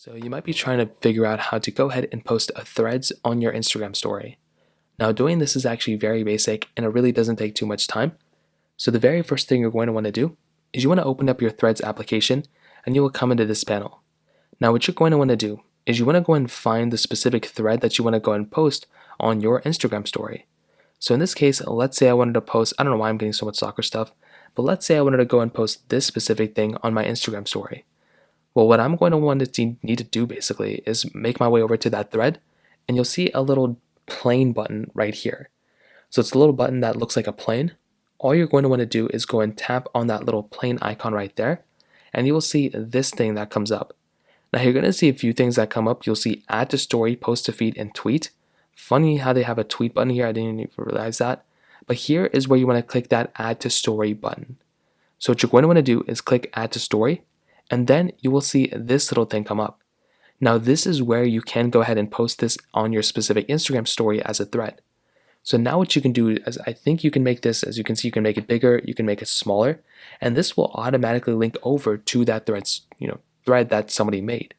So you might be trying to figure out how to go ahead and post a threads on your Instagram story. Now doing this is actually very basic and it really doesn't take too much time. So the very first thing you're going to want to do is you want to open up your threads application and you will come into this panel. Now what you're going to want to do is you want to go and find the specific thread that you want to go and post on your Instagram story. So in this case, let's say I wanted to post, I don't know why I'm getting so much soccer stuff, but let's say I wanted to go and post this specific thing on my Instagram story. Well, what I'm going to need to do basically is make my way over to that thread, and you'll see a little plane button right here. So it's a little button that looks like a plane. All you're going to want to do is go and tap on that little plane icon right there, and you will see this thing that comes up. Now you're going to see a few things that come up. You'll see add to story, post to feed, and tweet. Funny how they have a tweet button here. I didn't even realize that. But here is where you want to click that add to story button. So what you're going to want to do is click add to story, and then you will see this little thing come up. Now this is where you can go ahead and post this on your specific Instagram story as a thread. So now what you can do is I think you can make this, as you can see, you can make it bigger, you can make it smaller, and this will automatically link over to that thread that somebody made.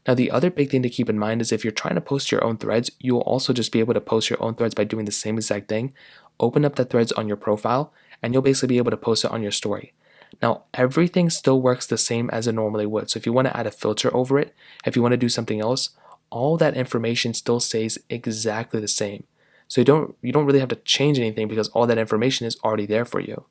Now the other big thing to keep in mind is if you're trying to post your own threads, you will also just be able to post your own threads by doing the same exact thing. Open up the threads on your profile and you'll basically be able to post it on your story. Now, everything still works the same as it normally would. So if you want to add a filter over it, if you want to do something else, all that information still stays exactly the same. So you don't really have to change anything because all that information is already there for you.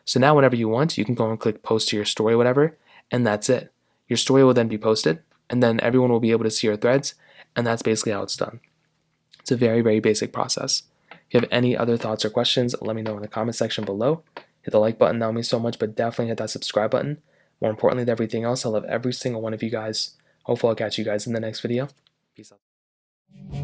So now whenever you want, you can go and click post to your story, whatever, and that's it. Your story will then be posted, and then everyone will be able to see your threads, and that's basically how it's done. It's a very, very basic process. If you have any other thoughts or questions, let me know in the comment section below. Hit the like button, that would mean so much, but definitely hit that subscribe button. More importantly than everything else, I love every single one of you guys. Hopefully I'll catch you guys in the next video. Peace out.